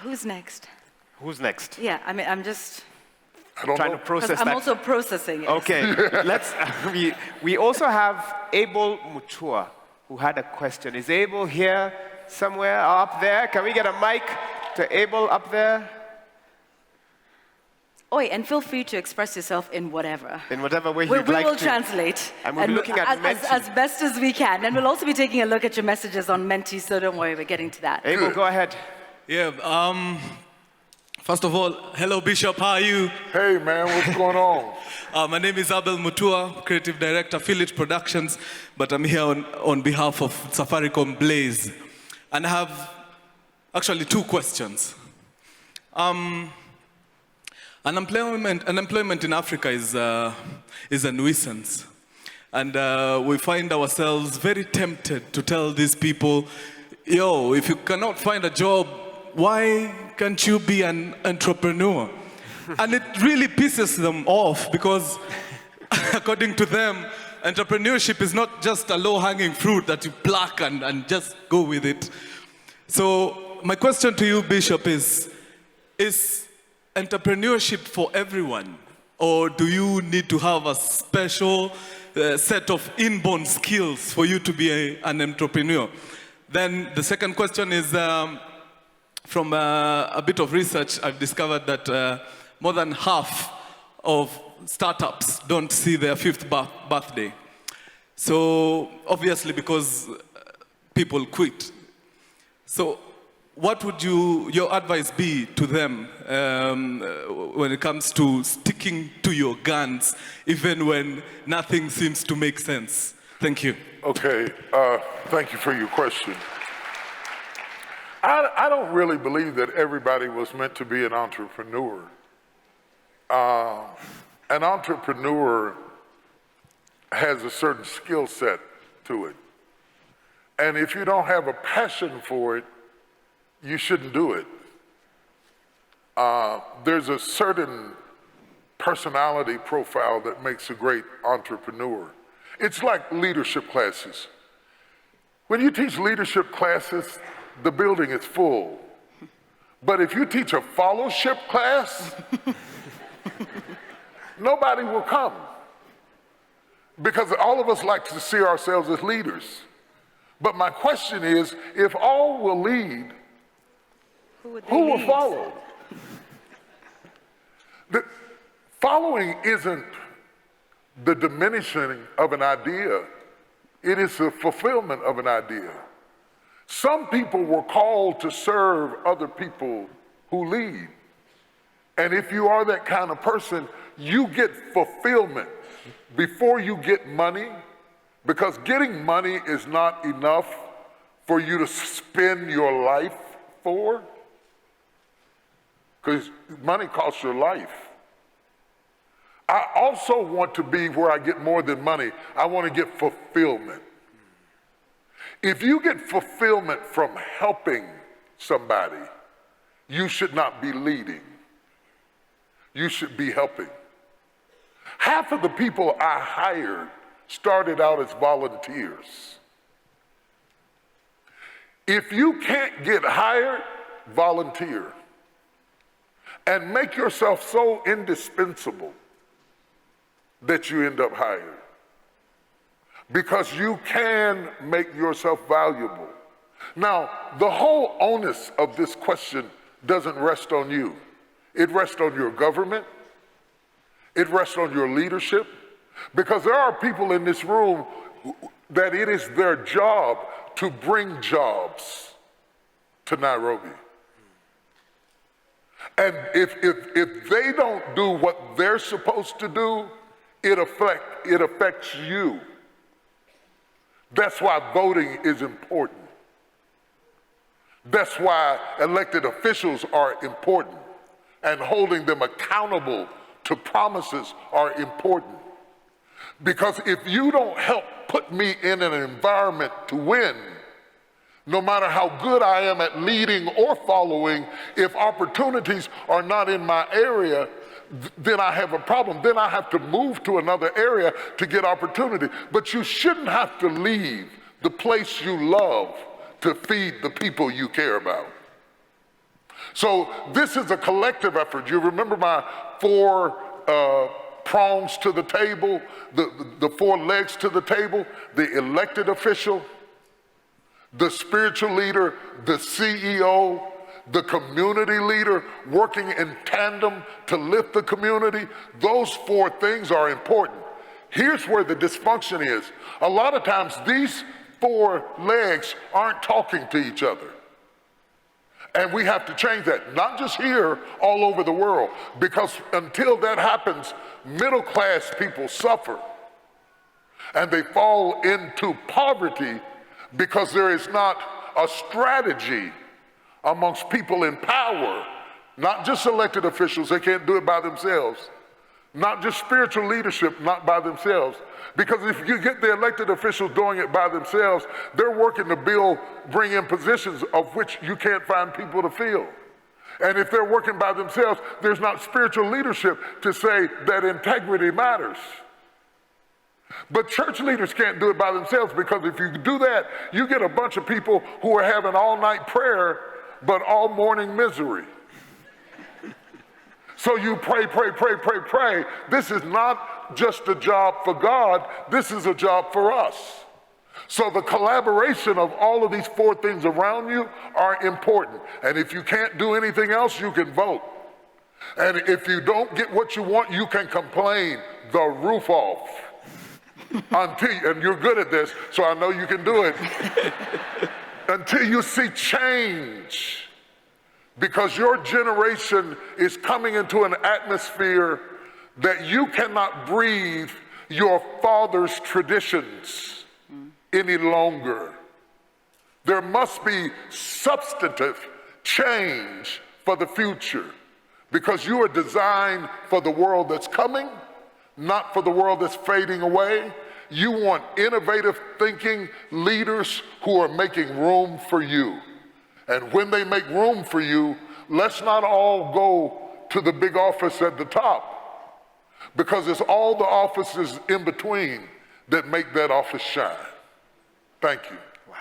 Who's next? Who's next? Yeah, I mean, I'm just Trying to process that. I'm also processing it. Okay, we also have Abel Mutua, who had a question. Is Abel here somewhere up there? Can we get a mic to Abel up there? Oi, and feel free to express yourself in whatever. In whatever way you'd like to. We will translate. And we'll be looking at as best as we can. And we'll also be taking a look at your messages on Menti, so don't worry, we're getting to that. Abel, go ahead. Yeah, first of all, hello Bishop, how are you? Hey man, what's going on? My name is Abel Mutua, Creative Director, Affiliate Productions, but I'm here on behalf of Safaricom Blaze. And I have actually two questions. Unemployment in Africa is a nuisance. And we find ourselves very tempted to tell these people, yo, if you cannot find a job, why can't you be an entrepreneur? And it really pisses them off because, according to them, entrepreneurship is not just a low-hanging fruit that you pluck and just go with it. So my question to you, Bishop, is entrepreneurship for everyone? Or do you need to have a special set of inborn skills for you to be an entrepreneur? Then the second question is, from a bit of research, I've discovered that more than half of startups don't see their 5th birthday. So obviously because people quit. So what would your advice be to them when it comes to sticking to your guns, even when nothing seems to make sense? Thank you. Okay, thank you for your question. I don't really believe that everybody was meant to be an entrepreneur. An entrepreneur has a certain skill set to it. And if you don't have a passion for it, you shouldn't do it. There's a certain personality profile that makes a great entrepreneur. It's like leadership classes. When you teach leadership classes, the building is full. But if you teach a fellowship class, nobody will come. Because all of us like to see ourselves as leaders. But my question is, if all will lead, who will follow? The following isn't the diminishing of an idea. It is the fulfillment of an idea. Some people were called to serve other people who lead. And if you are that kind of person, you get fulfillment before you get money, because getting money is not enough for you to spend your life for, because money costs your life. I also want to be where I get more than money. I want to get fulfillment. If you get fulfillment from helping somebody, you should not be leading. You should be helping. Half of the people I hired started out as volunteers. If you can't get hired, volunteer. And make yourself so indispensable that you end up hired. Because you can make yourself valuable. Now, the whole onus of this question doesn't rest on you. It rests on your government. It rests on your leadership. Because there are people in this room that it is their job to bring jobs to Nairobi. And if they don't do what they're supposed to do, it affects you. That's why voting is important. That's why elected officials are important, and holding them accountable to promises are important. Because if you don't help put me in an environment to win, no matter how good I am at leading or following, if opportunities are not in my area, then I have a problem. Then I have to move to another area to get opportunity. But you shouldn't have to leave the place you love to feed the people you care about. So this is a collective effort. You remember my 4 prongs to the table, the 4 legs to the table: the elected official, the spiritual leader, the CEO, the community leader, working in tandem to lift the community. Those 4 things are important. Here's where the dysfunction is. A lot of times these 4 legs aren't talking to each other. And we have to change that, not just here, all over the world, because until that happens, middle class people suffer. And they fall into poverty because there is not a strategy amongst people in power, not just elected officials, they can't do it by themselves, not just spiritual leadership, not by themselves. Because if you get the elected officials doing it by themselves, they're working to bring in positions of which you can't find people to fill. And if they're working by themselves, there's not spiritual leadership to say that integrity matters. But church leaders can't do it by themselves, because if you do that, you get a bunch of people who are having all-night prayer, but all morning misery. So you pray, pray, pray, pray, pray. This is not just a job for God, this is a job for us. So the collaboration of all of these 4 things around you are important. And if you can't do anything else, you can vote. And if you don't get what you want, you can complain the roof off. And you're good at this, so I know you can do it. Until you see change. Because your generation is coming into an atmosphere that you cannot breathe your father's traditions any longer. There must be substantive change for the future, because you are designed for the world that's coming, not for the world that's fading away. You want innovative thinking leaders who are making room for you. And when they make room for you, let's not all go to the big office at the top, because it's all the offices in between that make that office shine. Thank you. Wow.